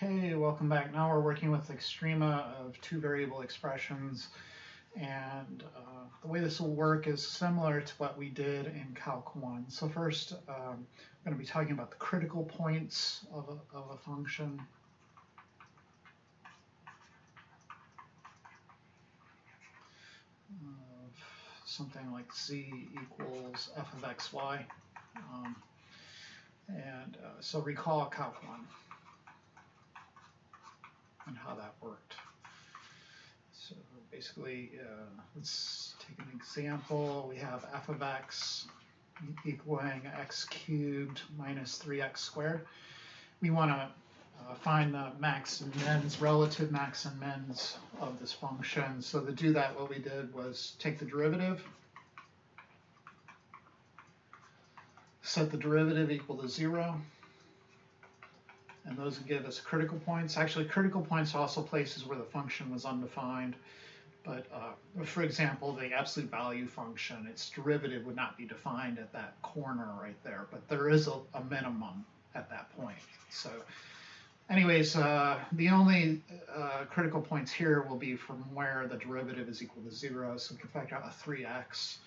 Hey, welcome back. Now we're working with extrema of two variable expressions, and the way this will work is similar to what we did in Calc 1. So first, I'm going to be talking about the critical points of a function. Of something like z equals f of xy. So recall Calc 1 and how that worked. So basically, let's take an example. We have f of x equaling x cubed minus 3x squared. We want to find the max and mins, relative max and mins of this function. So to do that, what we did was take the derivative, set the derivative equal to 0, and those would give us critical points. Actually, critical points are also places where the function was undefined. But for example, the absolute value function, its derivative would not be defined at that corner right there, but there is a minimum at that point. So anyways, the only critical points here will be from where the derivative is equal to 0. So we can factor out a 3x,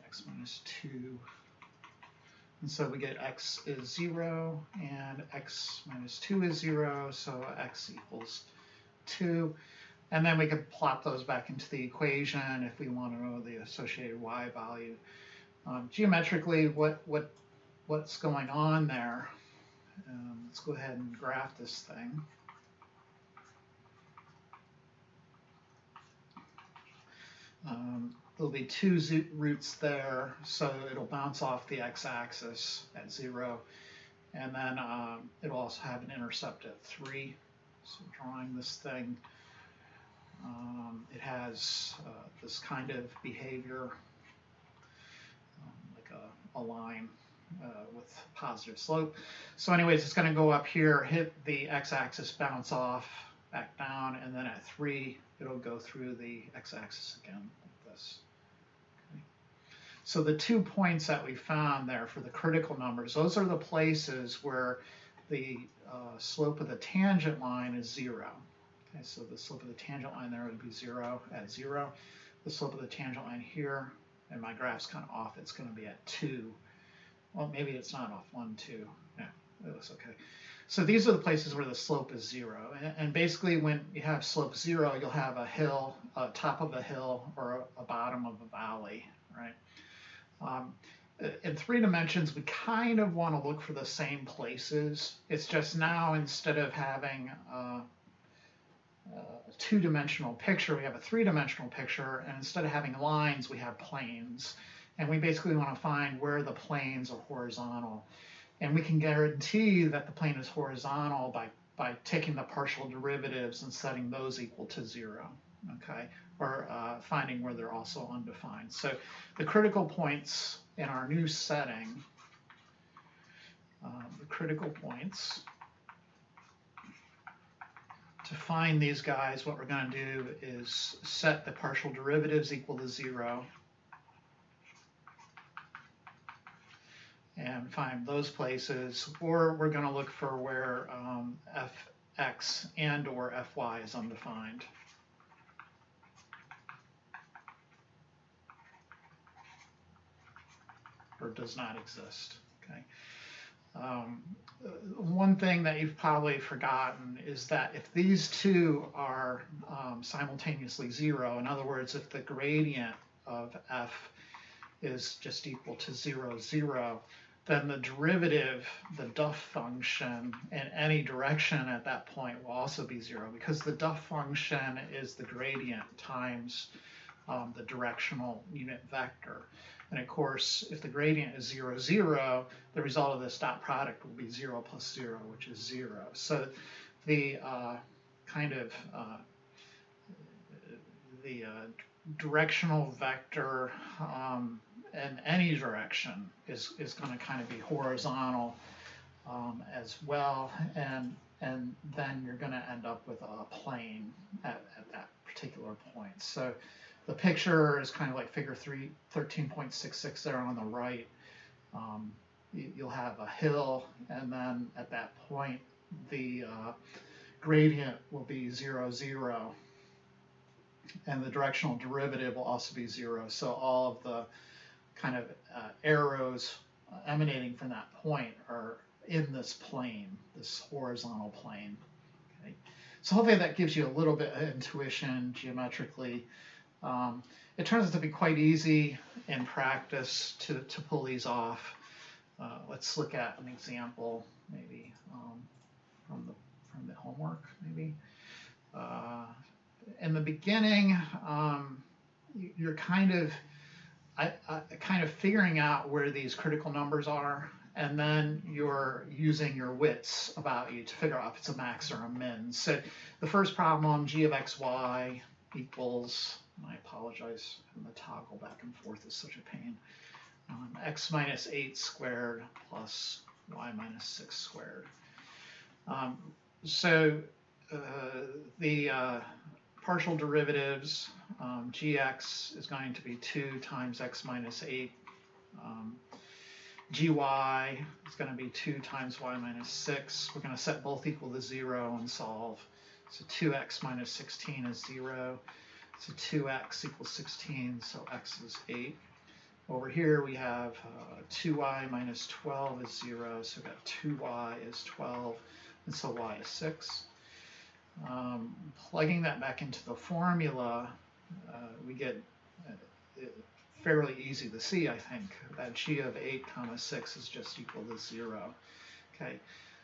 x minus 2. And so we get x is 0 and x minus 2 is 0, so x equals 2. And then we can plot those back into the equation if we want to know the associated y value. Geometrically, what's going on there? Let's go ahead and graph this thing. There'll be two roots there, so it'll bounce off the x-axis at 0. And then it'll also have an intercept at 3. So drawing this thing, it has this kind of behavior, like a line with positive slope. So anyways, it's going to go up here, hit the x-axis, bounce off, back down, and then at 3, it'll go through the x-axis again, like this. Okay. So the 2 points that we found there for the critical numbers, those are the places where the slope of the tangent line is 0. Okay, so the slope of the tangent line there would be 0 at 0. The slope of the tangent line here, and my graph's kind of off, it's going to be at 2. Well, maybe it's not off 1, 2. Yeah, it looks okay. So these are the places where the slope is 0. And basically when you have slope 0, you'll have a hill, a top of a hill, or a bottom of a valley, right? In 3 dimensions, we kind of want to look for the same places. It's just now, instead of having a 2-dimensional picture, we have a 3-dimensional picture, and instead of having lines, we have planes. And we basically want to find where the planes are horizontal. And we can guarantee that the plane is horizontal by taking the partial derivatives and setting those equal to 0, okay? Or finding where they're also undefined. So the critical points in our new setting, to find these guys, what we're going to do is set the partial derivatives equal to 0 and find those places, or we're going to look for where fx and or fy is undefined. Or does not exist, okay? One thing that you've probably forgotten is that if these two are simultaneously 0, in other words, if the gradient of f is just equal to 0, 0, then the derivative, the duff function, in any direction at that point will also be 0, because the duff function is the gradient times the directional unit vector. And of course, if the gradient is 0, 0, the result of this dot product will be 0 plus 0, which is 0. So the directional vector in any direction is going to kind of be horizontal as well, and then you're going to end up with a plane at that particular point. So the picture is kind of like figure 13.66 there on the right. You'll have a hill, and then at that point the gradient will be 0, 0, and the directional derivative will also be 0. So all of the kind of arrows emanating from that point are in this plane, this horizontal plane. Okay? So hopefully that gives you a little bit of intuition geometrically. It turns out to be quite easy in practice to pull these off. Let's look at an example, maybe from the homework, maybe. In the beginning, you're kind of figuring out where these critical numbers are, and then you're using your wits about you to figure out if it's a max or a min. So the first problem, g of xy equals, I apologize, and the toggle back and forth is such a pain, x minus 8 squared plus y minus 6 squared. So the partial derivatives, gx is going to be 2 times x minus 8. Gy is going to be 2 times y minus 6. We're going to set both equal to 0 and solve. So 2x minus 16 is 0. So 2x equals 16, so x is 8. Over here we have 2y minus 12 is 0, so we've got 2y is 12, and so y is 6. Plugging that back into the formula, we get fairly easy to see, I think, that g of 8 comma 6 is just equal to 0. Okay,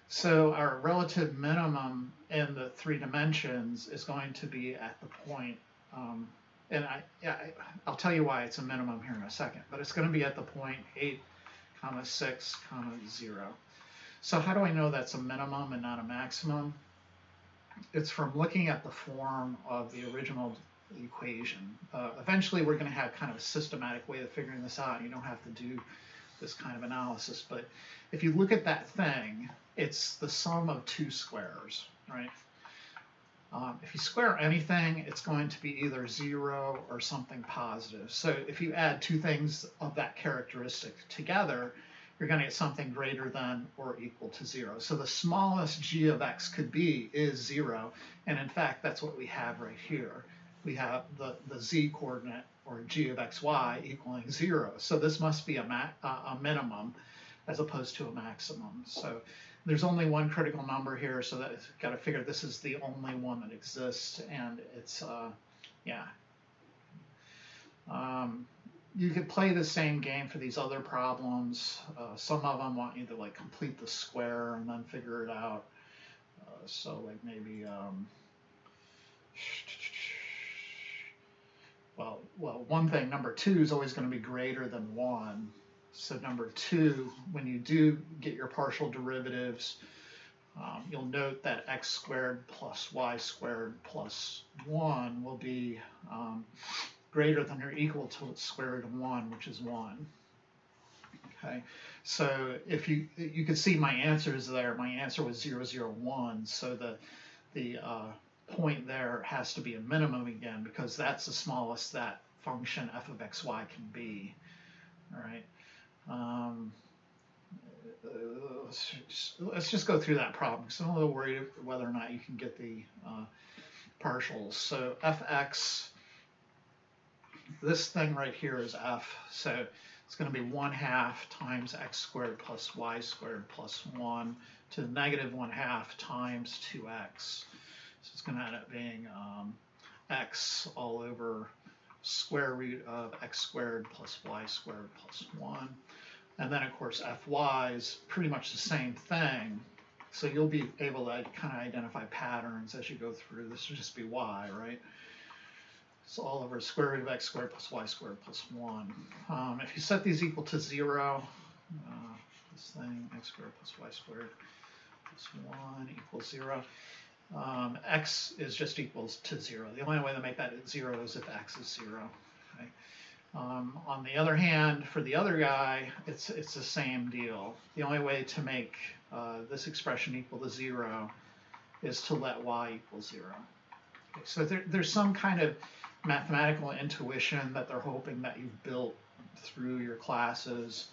so our relative minimum in the 3 dimensions is going to be at the point, and I'll tell you why it's a minimum here in a second, but it's going to be at the point 8 comma 6 comma 0. So how do I know that's a minimum and not a maximum? It's from looking at the form of the original equation. Eventually we're going to have kind of a systematic way of figuring this out. You don't have to do this kind of analysis, but if you look at that thing, it's the sum of 2 squares, right? If you square anything, it's going to be either 0 or something positive. So if you add 2 things of that characteristic together, you're going to get something greater than or equal to 0. So the smallest g of x could be is 0, and in fact that's what we have right here. We have the z coordinate, or g of xy, equaling 0. So this must be a minimum as opposed to a maximum. So there's only one critical number here, so that got to figure this is the only one that exists, and it's yeah. You could play the same game for these other problems. Some of them want you to like complete the square and then figure it out. So like maybe well, one thing, number 2 is always going to be greater than 1. So number 2, when you do get your partial derivatives, you'll note that x squared plus y squared plus 1 will be greater than or equal to the square root of 1, which is 1. Okay, so if you can see my answers there, my answer was 0, 0, 1, so the point there has to be a minimum again, because that's the smallest that function f of xy can be. All right. Let's just go through that problem, because I'm a little worried whether or not you can get the partials. So fx, this thing right here is f, so it's going to be 1/2 times x squared plus y squared plus 1 to the negative 1/2 times 2x. So it's going to end up being x all over square root of x squared plus y squared plus 1. And then, of course, fy is pretty much the same thing. So you'll be able to kind of identify patterns as you go through. This will just be y, right? So all over square root of x squared plus y squared plus 1. If you set these equal to 0, this thing, x squared plus y squared plus 1 equals 0. X is just equals to 0. The only way to make that 0 is if x is 0. Okay? On the other hand, for the other guy, it's the same deal. The only way to make this expression equal to 0 is to let y equal 0. Okay, so there's some kind of mathematical intuition that they're hoping that you've built through your classes.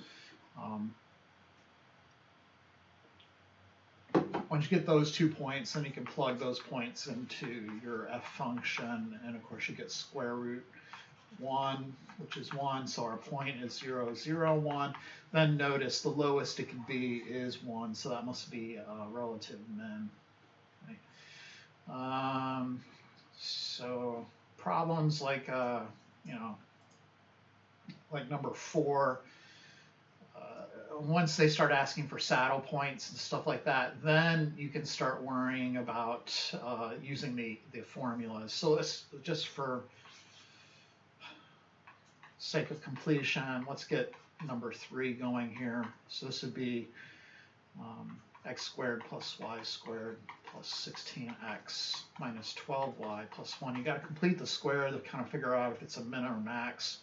once you get those 2 points, then you can plug those points into your f function, and of course you get square root 1, which is 1, so our point is 0, 0, 1. Then notice the lowest it could be is 1, so that must be a relative min. Okay. So problems like, like number 4, once they start asking for saddle points and stuff like that, then you can start worrying about using the formulas. So let's just for sake of completion, let's get number 3 going here. So this would be x squared plus y squared plus 16x minus 12y plus 1. You got to complete the square to kind of figure out if it's a min or max.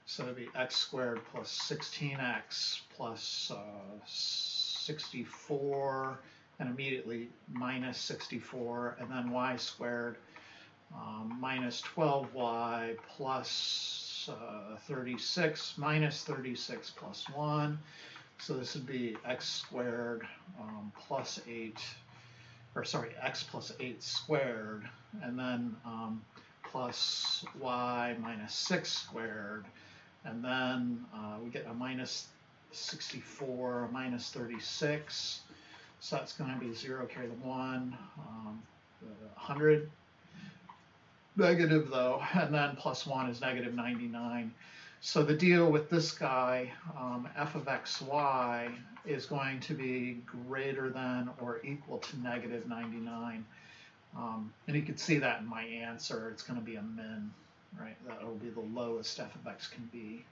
So it'd be x squared plus 16x plus 64, and immediately minus 64, and then y squared minus 12y plus 36 minus 36 plus 1. So this would be x squared plus 8, or sorry, x plus 8 squared, and then plus y minus 6 squared. And then we get a minus 64, a minus 36. So that's going to be 0, carry the 1, 100. Negative though, and then plus 1 is negative 99. So the deal with this guy, f of xy, is going to be greater than or equal to negative 99. And you can see that in my answer. It's going to be a min, right? That will be the lowest f of x can be.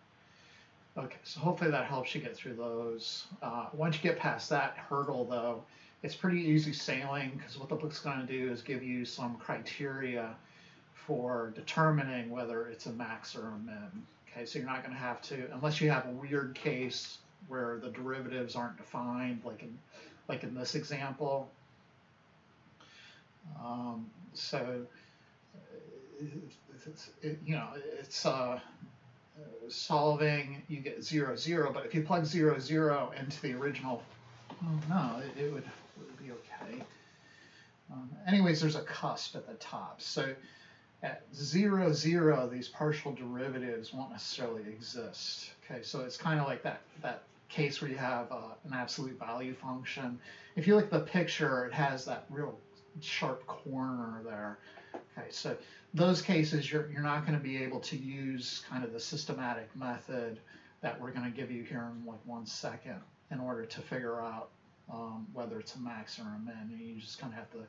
Okay, so hopefully that helps you get through those. Once you get past that hurdle, though, it's pretty easy sailing, because what the book's going to do is give you some criteria for determining whether it's a max or a min. Okay, so you're not going to have to, unless you have a weird case where the derivatives aren't defined, like in this example. It's solving, you get 0, 0, but if you plug 0, 0 into the original, no, it would be okay. Anyways, there's a cusp at the top. So at 0, 0, these partial derivatives won't necessarily exist. Okay, so it's kind of like that case where you have an absolute value function. If you look at the picture, it has that real sharp corner there. Okay, so those cases, you're not going to be able to use kind of the systematic method that we're going to give you here in like 1 second in order to figure out whether it's a max or a min. And you just kind of have to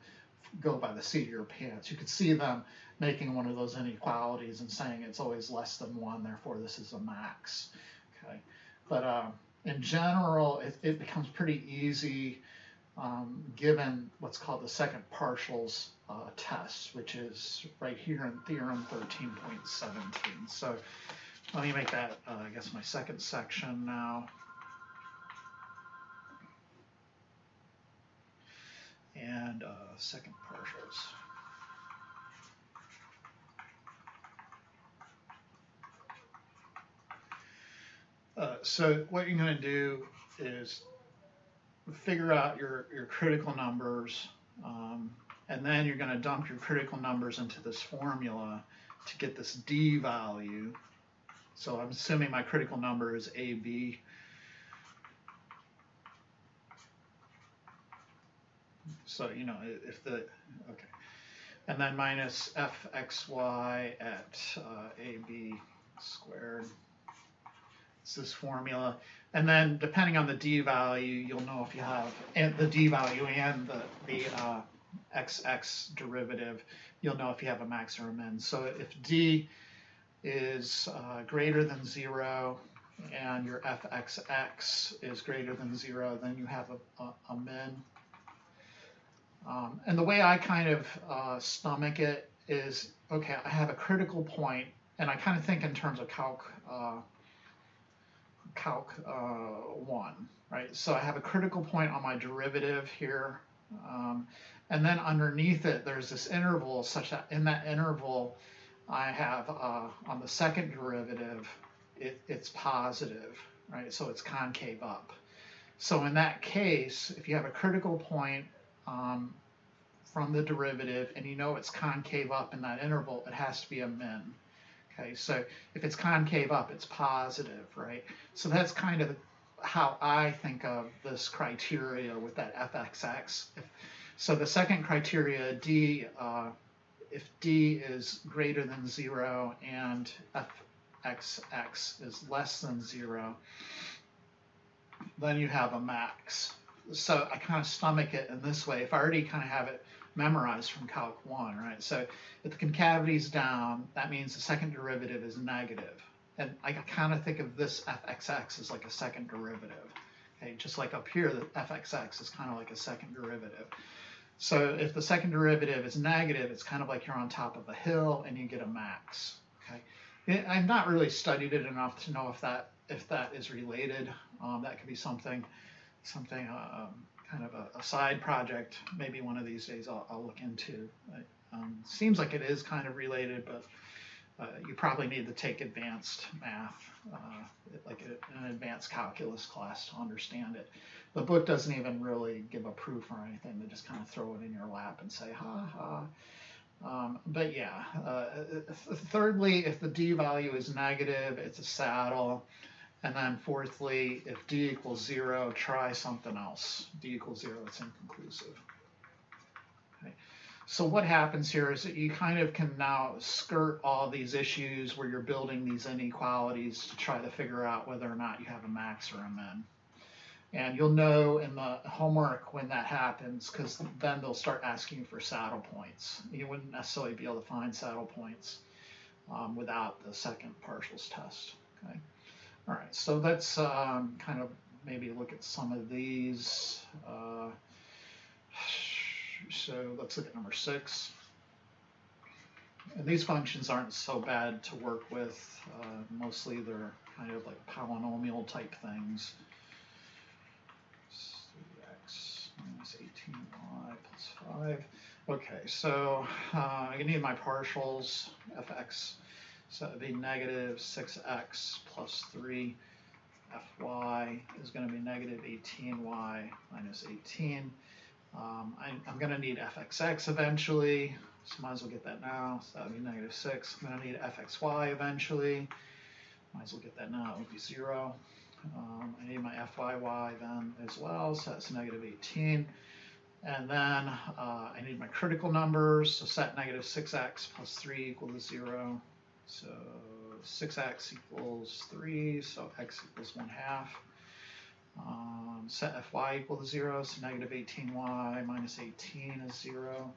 go by the seat of your pants. You could see them making one of those inequalities and saying it's always less than 1, therefore this is a max. Okay, but in general, it becomes pretty easy given what's called the second partials test, which is right here in theorem 13.17. So let me make that, I guess, my second section now. And second partials. So what you're going to do is figure out your critical numbers, and then you're going to dump your critical numbers into this formula to get this d value. So I'm assuming my critical number is AB. So, if okay. And then minus fxy at AB squared. It's this formula. And then depending on the d value, you'll know if you have the d value and the xx derivative, you'll know if you have a max or a min. So if d is greater than 0 and your fxx is greater than 0, then you have a min. And the way I kind of stomach it is, okay, I have a critical point, and I kind of think in terms of calc 1, right? So I have a critical point on my derivative here, and then underneath it there's this interval such that in that interval I have on the second derivative it's positive, right? So it's concave up. So in that case, if you have a critical point from the derivative, and you know it's concave up in that interval, it has to be a min. Okay, so if it's concave up, it's positive, right? So that's kind of how I think of this criteria with that fxx. So the second criteria, D, if D is greater than 0 and fxx is less than 0, then you have a max. So I kind of stomach it in this way. If I already kind of have it memorized from Calc 1, right? So if the concavity is down, that means the second derivative is negative. And I kind of think of this fxx as like a second derivative. Okay, just like up here, the fxx is kind of like a second derivative. So if the second derivative is negative, it's kind of like you're on top of a hill and you get a max. Okay, I've not really studied it enough to know if that is related. That could be something kind of a side project. Maybe one of these days I'll look into. Seems like it is kind of related, but you probably need to take advanced math, like an advanced calculus class to understand it. The book doesn't even really give a proof or anything. They just kind of throw it in your lap and say, ha ha. But yeah, thirdly, if the D value is negative, it's a saddle. And then fourthly, if D equals 0, try something else. D equals 0, it's inconclusive. Okay. So what happens here is that you kind of can now skirt all these issues where you're building these inequalities to try to figure out whether or not you have a max or a min. And you'll know in the homework when that happens, because then they'll start asking for saddle points. You wouldn't necessarily be able to find saddle points without the second partials test. Okay. All right, so let's kind of maybe look at some of these. So let's look at number 6. And these functions aren't so bad to work with. Mostly they're kind of like polynomial type things. 3x minus 18y plus 5. Okay, so I need my partials, fx. So it would be negative 6x plus 3. Fy is going to be negative 18y minus 18. I'm going to need fxx eventually, so might as well get that now. So that would be negative 6. I'm going to need fxy eventually. Might as well get that now. It would be 0. I need my fyy then as well, so that's negative 18. And then I need my critical numbers, so set negative 6x plus 3 equal to 0. So 6x equals 3, so x equals 1/2. Set fy equal to 0, so negative 18y minus 18 is 0.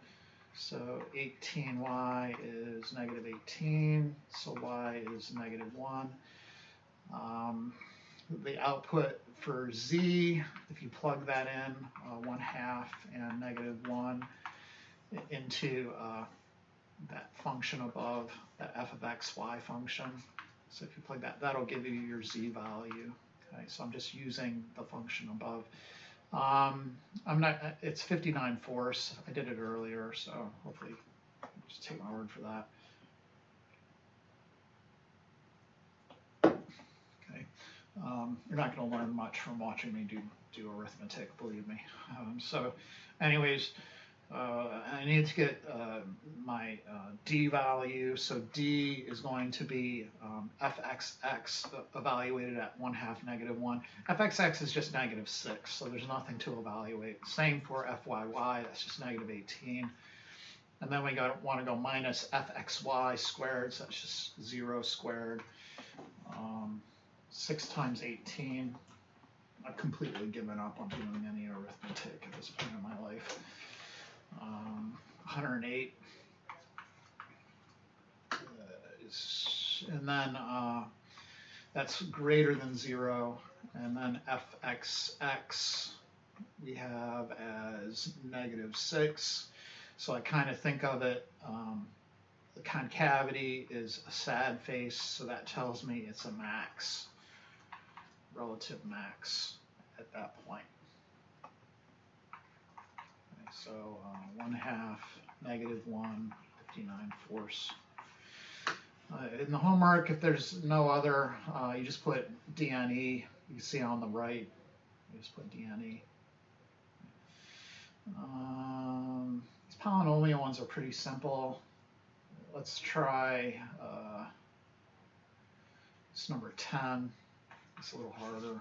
So 18y is negative 18, so y is negative 1. The output for z, if you plug that in, 1/2 and negative 1 into that function above, that f of x, y function. So if you plug that, that'll give you your z value. Okay, so I'm just using the function above. It's 59/4. I did it earlier, so hopefully just take my word for that. Okay, you're not going to learn much from watching me do arithmetic, believe me. So anyways, I need to get my D value. So D is going to be fxx evaluated at 1/2 negative 1. fxx is just negative 6, so there's nothing to evaluate. Same for fyy, that's just negative 18. And then we want to go minus fxy squared, so that's just 0 squared. 6 times 18. I've completely given up on doing any arithmetic at this point in my life. 108 and then that's greater than 0, and then fxx we have as negative 6. So I kind of think of it, the concavity is a sad face, so that tells me it's a max, relative max at that point. So 1/2 negative 1, 59/4. In the homework, if there's no other, you just put DNE. You can see on the right, you just put DNE. These polynomial ones are pretty simple. Let's try this number 10. It's a little harder.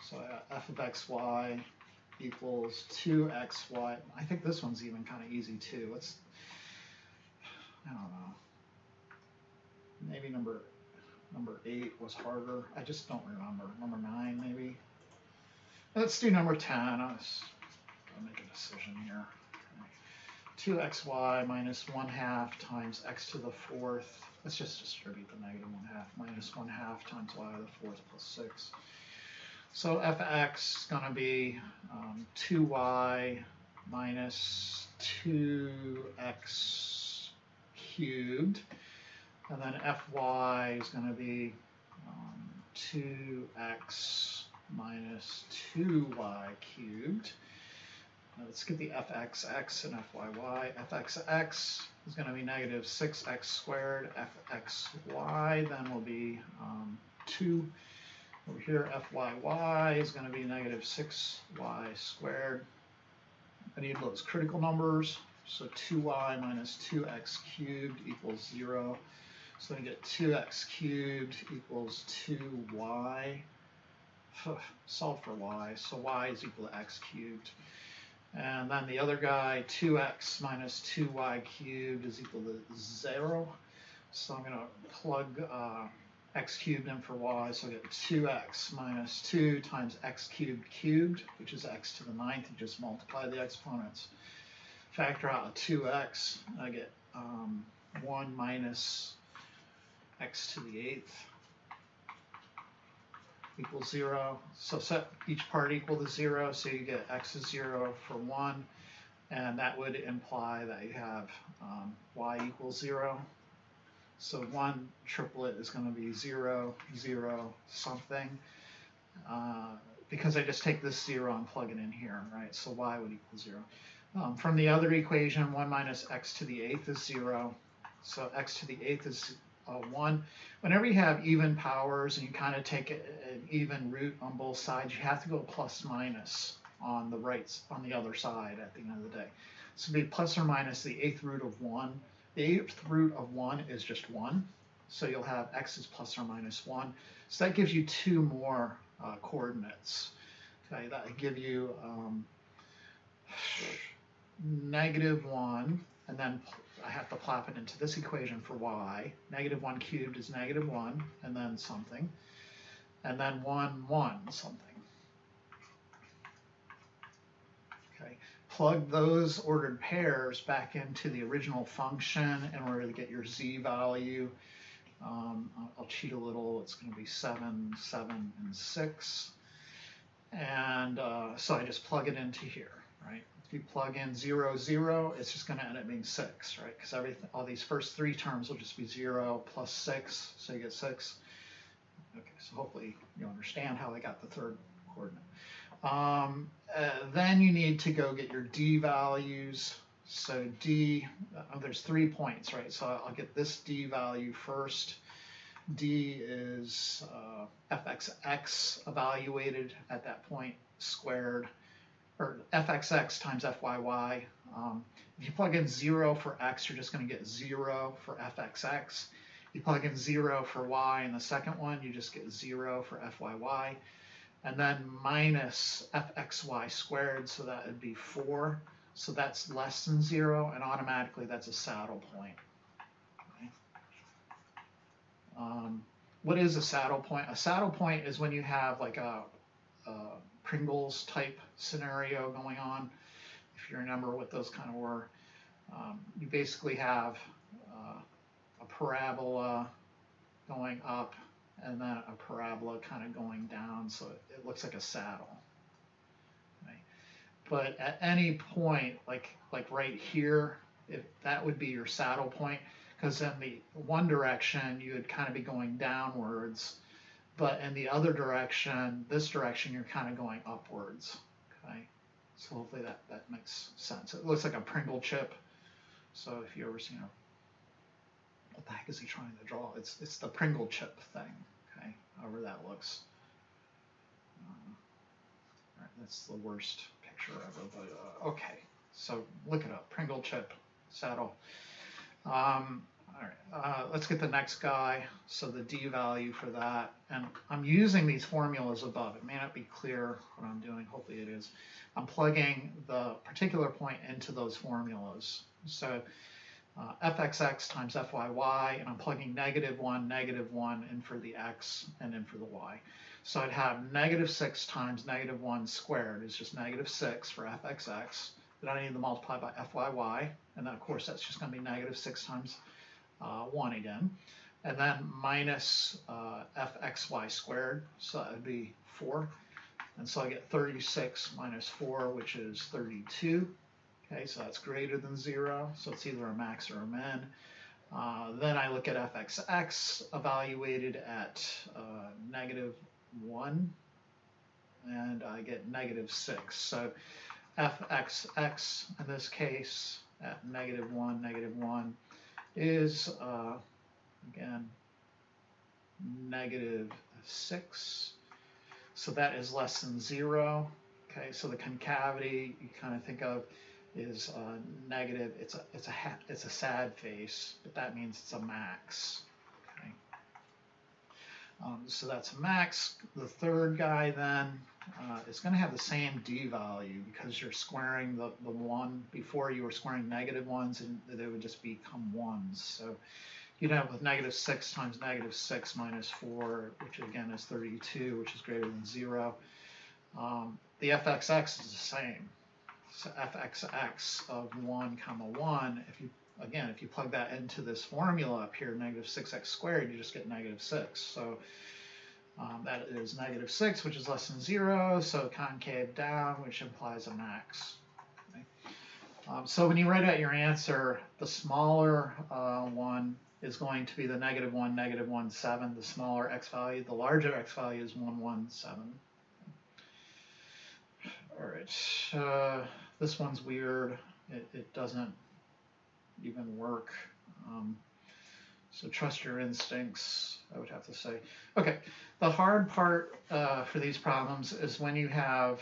So f of xy equals 2xy. I think this one's even kind of easy too. I don't know. Maybe number 8 was harder. I just don't remember. Number 9 maybe. Let's do number 10. I'll make a decision here. 2xy minus 1/2 times x to the 4th. Let's just distribute the negative 1/2 minus 1/2 times y to the 4th plus 6. So fx is going to be 2y minus 2x cubed. And then fy is going to be 2x minus 2y cubed. Now let's get the fxx and fyy. fxx is going to be negative 6x squared. fxy then will be 2. Over here, fyy is going to be negative 6y squared. I need those critical numbers. So 2y minus 2x cubed equals 0. So I get 2x cubed equals 2y. Solve for y. So y is equal to x cubed. And then the other guy, 2x minus 2y cubed is equal to 0. So I'm going to plug x cubed in for y. So I get 2x minus 2 times x cubed cubed, which is x to the 9th. You just multiply the exponents. Factor out 2x. I get 1 minus x to the 8th equals 0. So set each part equal to 0, so you get x is 0 for 1, and that would imply that you have y equals 0. So 1 triplet is going to be 0, 0, something, because I just take this 0 and plug it in here, right? So y would equal 0. From the other equation, 1 minus x to the 8th is 0. So x to the 8th is 1. Whenever you have even powers and you kind of take an even root on both sides, you have to go plus minus on the other side at the end of the day. So it'd be plus or minus the 8th root of 1. The 8th root of 1 is just 1. So you'll have x is plus or minus 1. So that gives you 2 more coordinates. Okay, that would give you negative 1, and then I have to plop it into this equation for y. Negative 1 cubed is negative 1, and then something. And then 1, 1, something. Okay. Plug those ordered pairs back into the original function in order to get your z value. I'll cheat a little. It's going to be 7, 7, and 6. And so I just plug it into here, right? If you plug in 0, 0, it's just going to end up being 6, right? Because all these first 3 terms will just be 0 plus 6, so you get 6. Okay, so hopefully you understand how I got the third coordinate. Then you need to go get your d values. So d, there's 3 points, right? So I'll get this d value first. D is fxx evaluated at that point squared, or fxx times fyy. If you plug in 0 for x, you're just going to get 0 for fxx. You plug in 0 for y in the second one, you just get 0 for fyy. And then minus fxy squared, so that would be 4. So that's less than 0, and automatically that's a saddle point. Okay. What is a saddle point? A saddle point is when you have like a Pringles type scenario going on. If you remember what those kind of were, you basically have a parabola going up and then a parabola kind of going down, so it looks like a saddle. Right? But at any point, like right here, that would be your saddle point, because in the one direction you would kind of be going downwards, but in the other direction, this direction, you're kind of going upwards. Okay, so hopefully that makes sense. It looks like a Pringle chip. So if you ever seen what the heck is he trying to draw? It's the Pringle chip thing. Okay, however that looks. All right, that's the worst picture ever, but okay. So look it up, Pringle chip saddle. All right, let's get the next guy. So the D value for that, and I'm using these formulas above. It may not be clear what I'm doing, hopefully it is. I'm plugging the particular point into those formulas. So fxx times fyy, and I'm plugging -1, -1 in for the x and in for the y. So I'd have -6 times -1 squared is just -6 for fxx. Then I need to multiply by fyy, and then of course that's just going to be -6 times 1 again. And then minus fxy squared, so that would be 4. And so I get 36 minus 4, which is 32. Okay, so that's greater than 0, so it's either a max or a min. Then I look at fxx evaluated at -1, and I get -6. So fxx in this case at -1, -1 is again -6. So that is less than 0. Okay, so the concavity you kind of think of is negative. It's a sad face, but that means it's a max. Okay. So that's a max. The third guy then is going to have the same D value because you're squaring the 1. Before you were squaring -1s, and they would just become 1s. So you'd have with -6 times -6 minus 4, which again is 32, which is greater than 0. The fxx is the same. So fxx of 1 comma 1, if you plug that into this formula up here, -6x squared, you just get -6. So that is -6, which is less than 0, so concave down, which implies a max. Okay. So when you write out your answer, the smaller one is going to be the -1, -17, the smaller x value. The larger x value is 117. All right. This one's weird. It doesn't even work. So trust your instincts, I would have to say. Okay, the hard part for these problems is when you have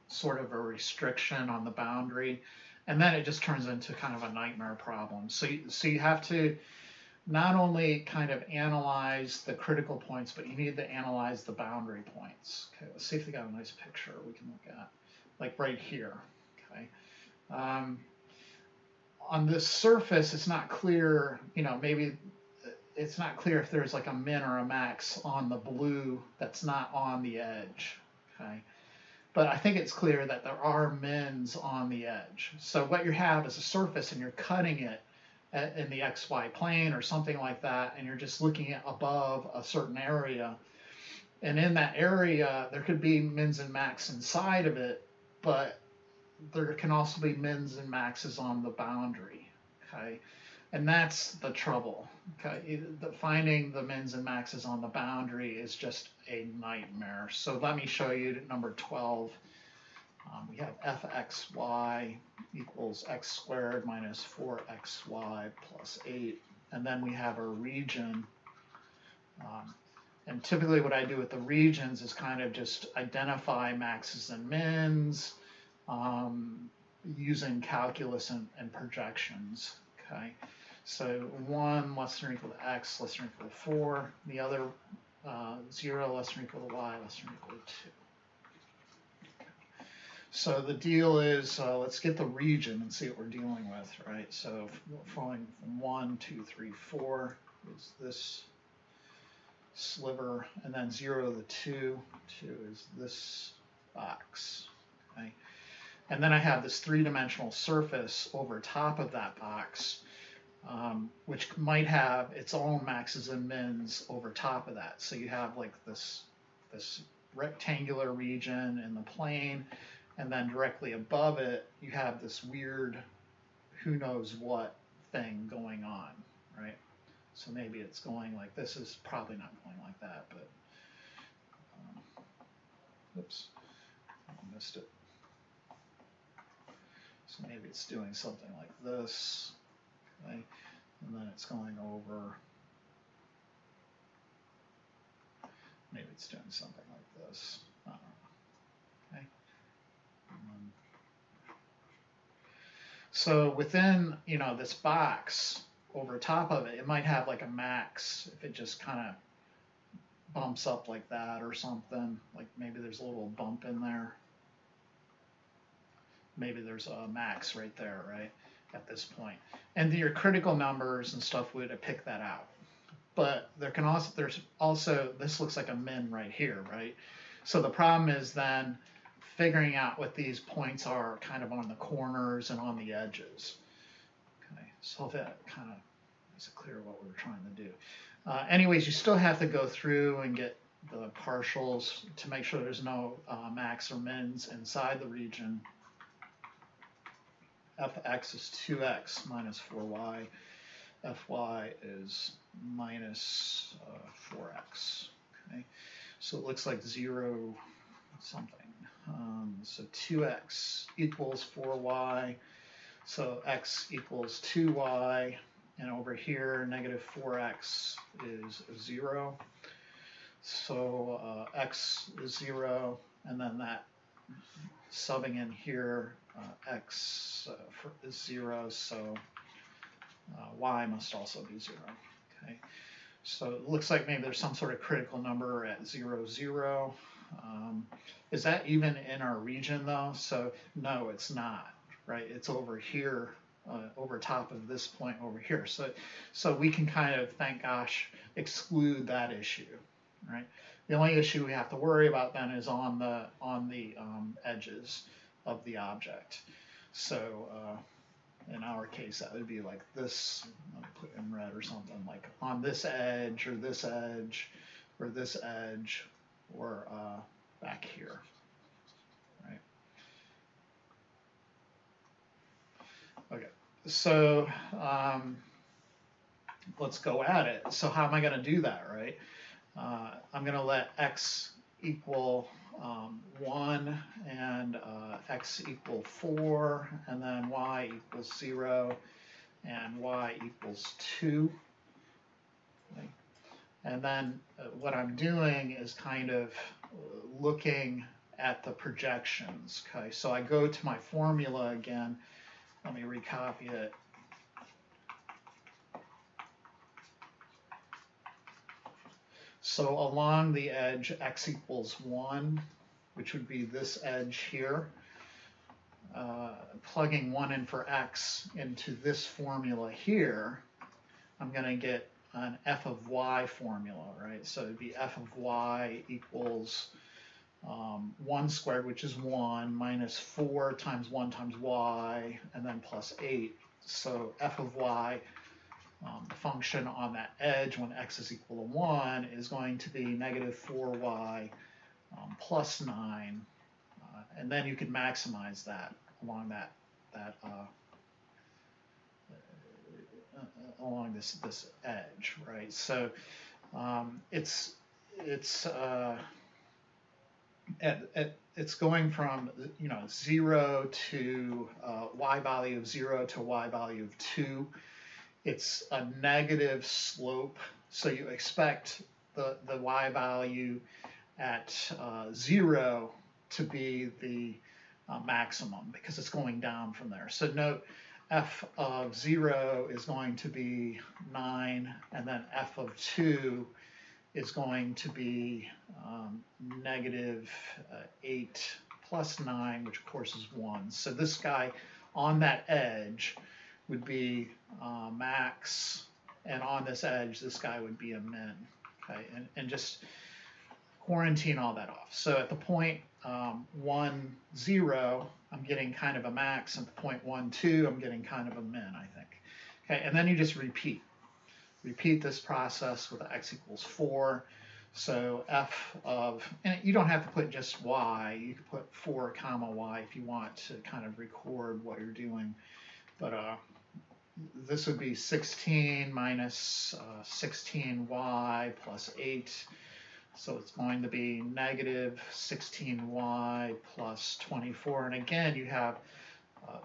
sort of a restriction on the boundary, and then it just turns into kind of a nightmare problem. So you have to not only kind of analyze the critical points, but you need to analyze the boundary points. Okay, let's see if they got a nice picture we can look at, like right here. Okay, on this surface, it's not clear. Maybe it's not clear if there's like a min or a max on the blue that's not on the edge. Okay, but I think it's clear that there are mins on the edge. So what you have is a surface, and you're cutting it in the XY plane or something like that, and you're just looking at above a certain area. And in that area, there could be mins and max inside of it, but there can also be mins and maxes on the boundary. Okay, and that's the trouble. Okay, finding the mins and maxes on the boundary is just a nightmare. So let me show you number 12. We have fxy equals x squared minus 4xy plus 8. And then we have a region. And typically what I do with the regions is kind of just identify maxes and mins using calculus and projections. Okay, so 1 less than or equal to x less than or equal to 4. The other 0 less than or equal to y less than or equal to 2. So the deal is, let's get the region and see what we're dealing with, right? So falling from 1, 2, 3, 4 is this sliver, and then 0 to 2 is this box, okay? And then I have this three-dimensional surface over top of that box, which might have its own maxes and mins over top of that. So you have like this rectangular region in the plane, and then directly above it, you have this weird, who knows what thing going on, right? So maybe it's going like this. Is probably not going like that, but oops, I missed it. So maybe it's doing something like this, okay? And then it's going over. Maybe it's doing something like this. I don't know. Okay. So within, this box over top of it, it might have like a max if it just kind of bumps up like that or something. Like maybe there's a little bump in there. Maybe there's a max right there, right, at this point. And your critical numbers and stuff would pick that out. But there's also, this looks like a min right here, right? So the problem is then figuring out what these points are kind of on the corners and on the edges. Okay, so that kind of is clear what we're trying to do. Anyways, you still have to go through and get the partials to make sure there's no max or mins inside the region. Fx is 2x minus 4y. Fy is minus 4x. Okay, so it looks like 0 something. So 2x equals 4y. So x equals 2y. And over here, negative 4x is 0. So x is 0. And then that subbing in here, x is 0. So y must also be 0. Okay, so it looks like maybe there's some sort of critical number at 0, 0. Is that even in our region though? So no, it's not, right? It's over here, over top of this point over here. So we can kind of, thank gosh, exclude that issue, right? The only issue we have to worry about then is on the edges of the object. So in our case, that would be like this, I'll put in red or something, like on this edge, or this edge, or this edge, or back here, right? Okay, so let's go at it. So how am I going to do that, right? I'm going to let x equal 1 and x equal 4, and then y equals 0 and y equals 2. Okay. And then what I'm doing is kind of looking at the projections. Okay, so I go to my formula again. Let me recopy it. So along the edge, x equals 1, which would be this edge here. Plugging 1 in for x into this formula here, I'm going to get an f of y formula, right? So it'd be f of y equals 1 squared, which is 1, minus 4 times 1 times y, and then plus 8. So f of y, the function on that edge when x is equal to 1, is going to be negative 4y plus 9. And then you can maximize that along along this edge, right? So it's going from 0 to y value of 0 to y value of 2. It's a negative slope, so you expect the y value at 0 to be the maximum because it's going down from there. So note f of 0 is going to be 9, and then f of 2 is going to be negative 8 plus 9, which of course is 1. So this guy on that edge would be max, and on this edge, this guy would be a min. Okay, and just quarantine all that off. So at the point 1, 0, I'm getting kind of a max. At the point 1, 2, I'm getting kind of a min, I think. Okay, and then you just repeat this process with x equals 4. So f of, and you don't have to put just y, you could put 4 comma y if you want to kind of record what you're doing. But this would be 16 minus 16y plus 8. So it's going to be negative 16y plus 24. And again, you have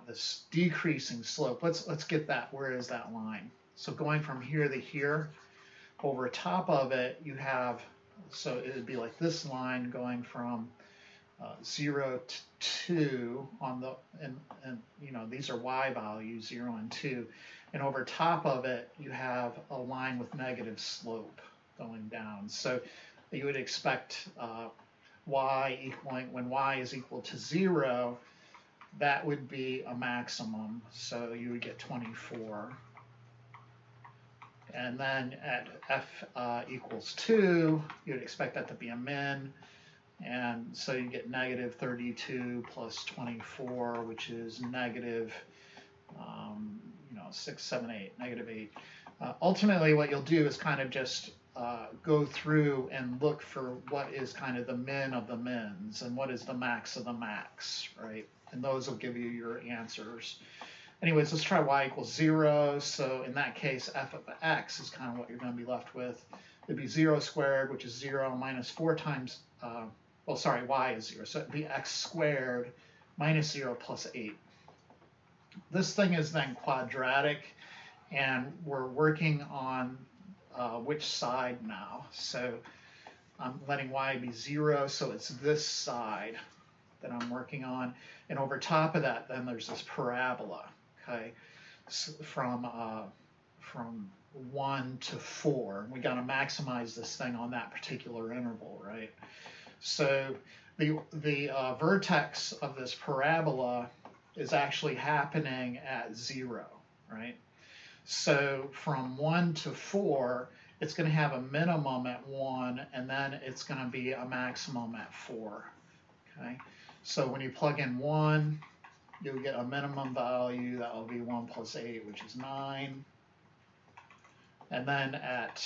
this decreasing slope. Let's get that. Where is that line? So going from here to here, over top of it, you have, so it would be like this line going from 0 to 2 on the, and you know, these are y values, 0 and 2. And over top of it, you have a line with negative slope going down. So you would expect y equaling, when y is equal to 0, that would be a maximum. So you would get 24. And then at f equals 2, you'd expect that to be a min. And so you get negative 32 plus 24, which is negative, 6, 7, 8, negative 8. Ultimately, what you'll do is kind of just go through and look for what is kind of the min of the mins and what is the max of the max, right? And those will give you your answers. Anyways, let's try y equals 0. So in that case, f of x is kind of what you're going to be left with. It'd be 0 squared, which is 0 minus 4 times, well, sorry, y is 0. So it'd be x squared minus 0 plus 8. This thing is then quadratic, and we're working on which side now. So I'm letting y be 0, so it's this side that I'm working on. And over top of that, then there's this parabola, okay, so from 1 to 4. We got to maximize this thing on that particular interval, right? So the vertex of this parabola is actually happening at 0, right? So from 1 to 4, it's going to have a minimum at 1, and then it's going to be a maximum at 4, okay? So when you plug in 1, you'll get a minimum value. That will be 1 plus 8, which is 9. And then at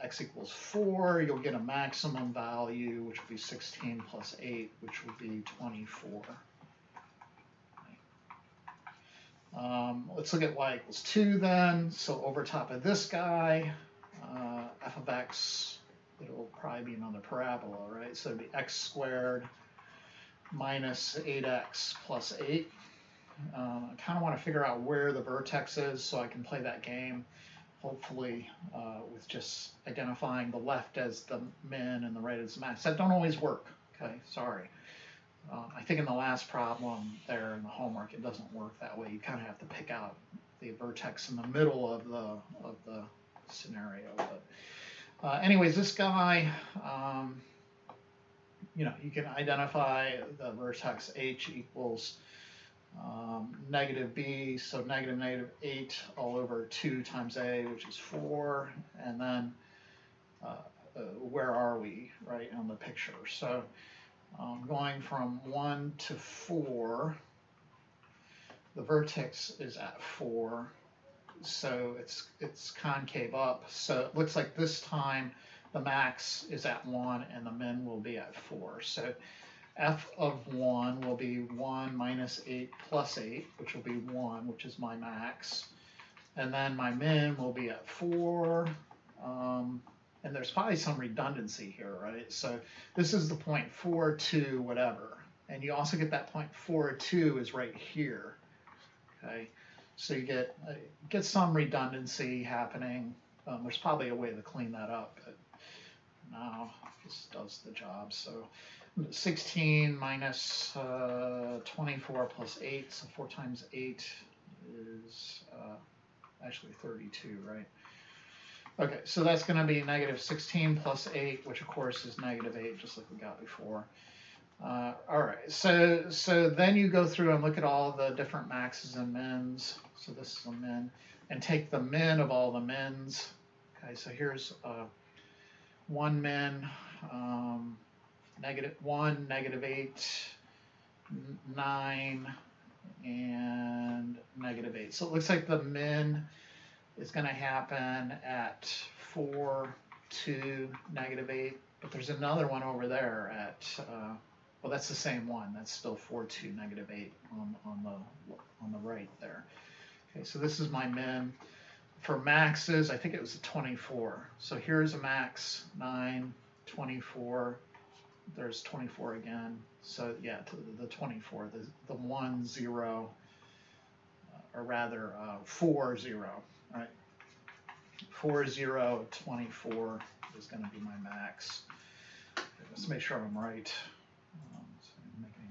x equals 4, you'll get a maximum value, which will be 16 plus 8, which will be 24. Let's look at y equals 2 then. So over top of this guy, f of x, it'll probably be another parabola, right? So it'd be x squared minus 8x plus 8. I kind of want to figure out where the vertex is so I can play that game, hopefully with just identifying the left as the min and the right as the max. That don't always work, okay? Sorry. I think in the last problem there in the homework, it doesn't work that way. You kind of have to pick out the vertex in the middle of the scenario. But anyways, this guy, you can identify the vertex h equals negative b, so negative 8 all over 2 times a, which is 4, and then where are we, right, on the picture? So going from 1 to 4, the vertex is at 4, so it's concave up. So it looks like this time the max is at 1 and the min will be at 4. So f of 1 will be 1 minus 8 plus 8, which will be 1, which is my max. And then my min will be at 4. And there's probably some redundancy here, right? So this is the point 4, 2, whatever. And you also get that point 4, 2 is right here, okay? So you get some redundancy happening. There's probably a way to clean that up, but now this does the job. So 16 minus 24 plus 8, so 4 times 8 is actually 32, right? Okay, so that's going to be negative 16 plus 8, which of course is negative 8, just like we got before. All right, so then you go through and look at all the different maxes and mins. So this is a min, and take the min of all the mins. Okay, so here's 1 min, negative 1, negative 8, 9, and negative 8. So it looks like the min is going to happen at 4, 2, negative 8, but there's another one over there at, well, that's the same one. That's still 4, 2, negative 8 on the right there. Okay, so this is my min. For maxes, I think it was a 24. So here's a max, 9, 24. There's 24 again. So yeah, the 24, the 1, 0, or rather 4, 0. Right, 4, 0, 24 is going to be my max. Okay, let's make sure I'm right.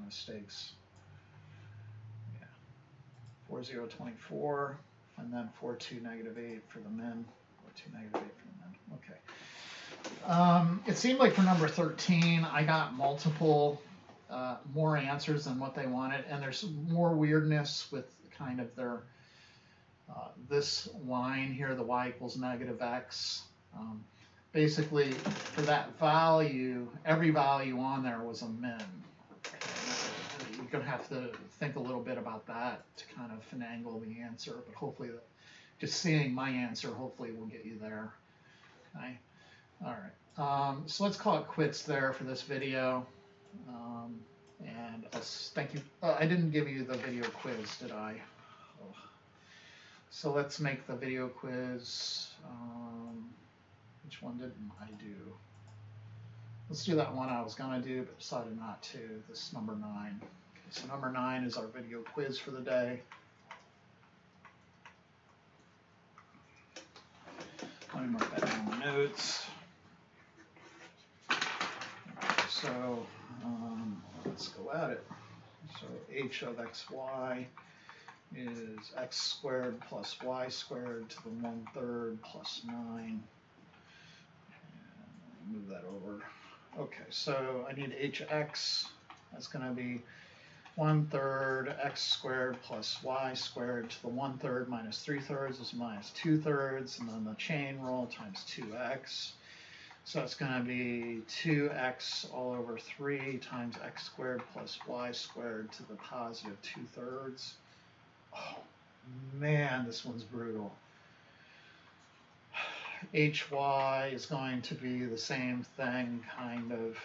mistakes. Yeah. 4, 0, 24, and then 4, 2, negative 8 for the men. 4, 2, negative 8 for the men. Okay. It seemed like for number 13, I got multiple, more answers than what they wanted, and there's more weirdness with kind of their, this line here, the y equals negative x. Basically, for that value, every value on there was a min. You're going to have to think a little bit about that to kind of finagle the answer, but hopefully, just seeing my answer hopefully will get you there. Okay. All right. So let's call it quits there for this video. And thank you. I didn't give you the video quiz, did I? Oh. So let's make the video quiz. Which one didn't I do? Let's do that one I was going to do, but decided not to. This is number 9. Okay, so number 9 is our video quiz for the day. Let me mark that down in the notes. Okay, so let's go at it. So h of xy is x squared plus y squared to the 1/3 plus 9. Move that over. Okay, so I need hx. That's going to be 1/3 x squared plus y squared to the 1/3 minus 3/3 is minus 2/3, and then the chain rule times 2x. So it's going to be 2x all over 3 times x squared plus y squared to the positive 2/3. Oh man, this one's brutal. Hy is going to be the same thing, kind of.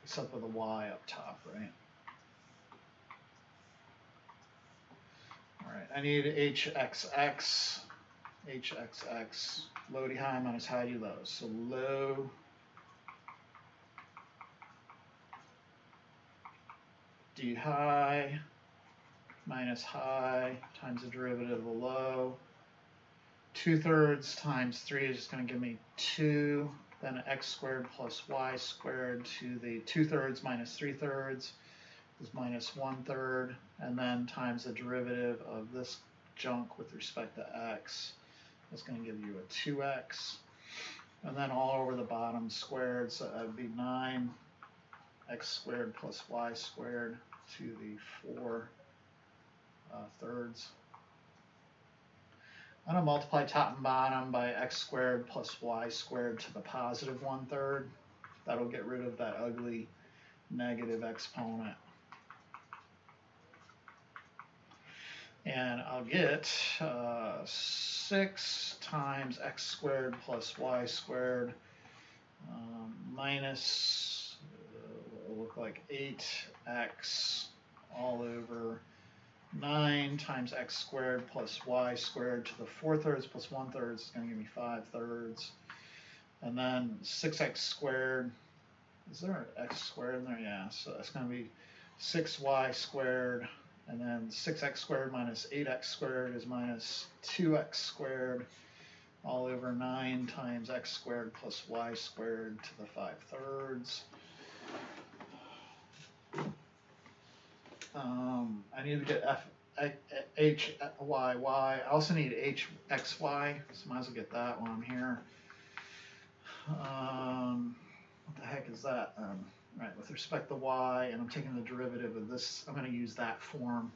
Except with a y up top, right? All right, I need hxx. hxx, low d high minus high d low. So low d high minus high times the derivative of the low. 2/3 times 3 is just going to give me 2. Then x squared plus y squared to the 2/3 minus 3/3 is minus 1/3. And then times the derivative of this junk with respect to x. That's going to give you a 2x. And then all over the bottom squared, so that would be 9 x squared plus y squared to the 4/3. I'm going to multiply top and bottom by x squared plus y squared to the positive 1/3. That'll get rid of that ugly negative exponent. And I'll get 6 times x squared plus y squared minus, it'll look like 8x all over 9 times x squared plus y squared to the 4/3 plus 1/3 is going to give me 5/3. And then 6x squared, is there an x squared in there? Yeah, so that's going to be 6y squared. And then 6x squared minus 8x squared is minus 2x squared all over 9 times x squared plus y squared to the 5/3. I need to get hyy. I also need hxy, so might as well get that while I'm here. What the heck is that? Right, with respect to y, and I'm taking the derivative of this, I'm going to use that form.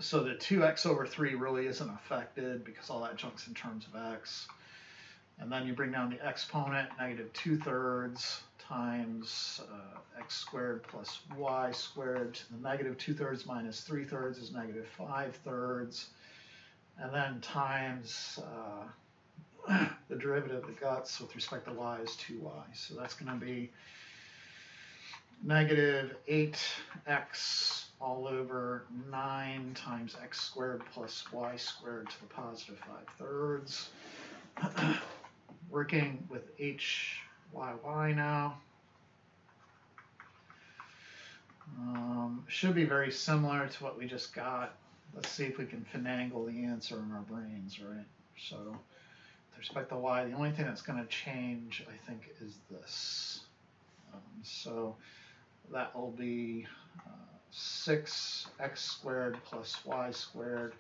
So the 2x over 3 really isn't affected because all that junk's in terms of x. And then you bring down the exponent, negative 2/3 times x squared plus y squared to the negative 2/3 minus 3/3 is negative 5/3. And then times the derivative of the guts with respect to y is 2y. So that's going to be negative 8x all over 9 times x squared plus y squared to the positive 5/3. Working with hyy now. Should be very similar to what we just got. Let's see if we can finagle the answer in our brains, right? So respect to y. The only thing that's going to change, I think, is this. So that will be 6x squared plus y squared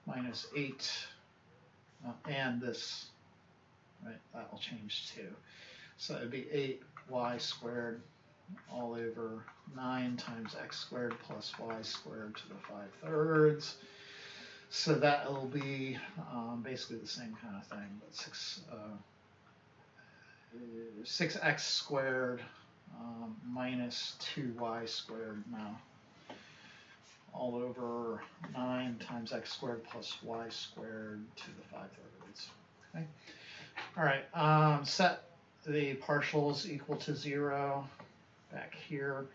minus 8, and this, right, that will change too. So it would be 8y squared all over 9 times x squared plus y squared to the 5/3. So that will be basically the same kind of thing, but 6x squared minus 2y squared now, all over 9 times x squared plus y squared to the 5/3. Okay. All right. Set the partials equal to 0 back here.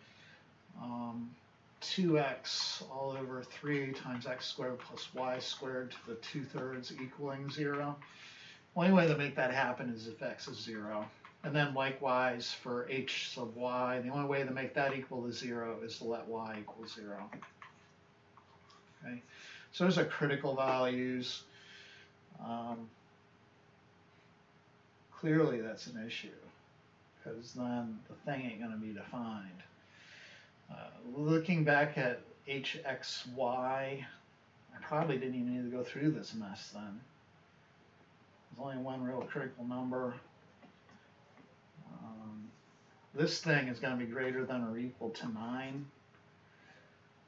2x all over 3 times x squared plus y squared to the 2/3 equaling 0. Only way to make that happen is if x is 0. And then likewise for h sub y, the only way to make that equal to 0 is to let y equal 0. Okay, so those are critical values. Clearly that's an issue, because then the thing ain't going to be defined. Looking back at hxy, I probably didn't even need to go through this mess then. There's only one real critical number. This thing is going to be greater than or equal to 9.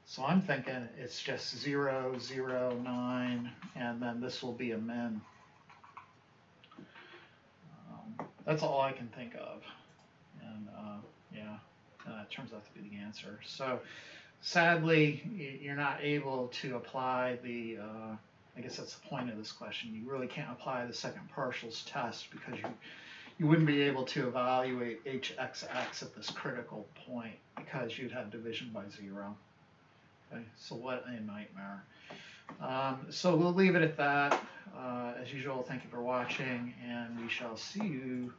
So I'm thinking it's just 0, 0, 9, and then this will be a min. That's all I can think of. And yeah, that turns out to be the answer. So sadly, you're not able to apply the, I guess that's the point of this question. You really can't apply the second partials test because you wouldn't be able to evaluate hxx at this critical point because you'd have division by 0. Okay, so what a nightmare. So we'll leave it at that. As usual, thank you for watching, and we shall see you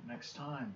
next time.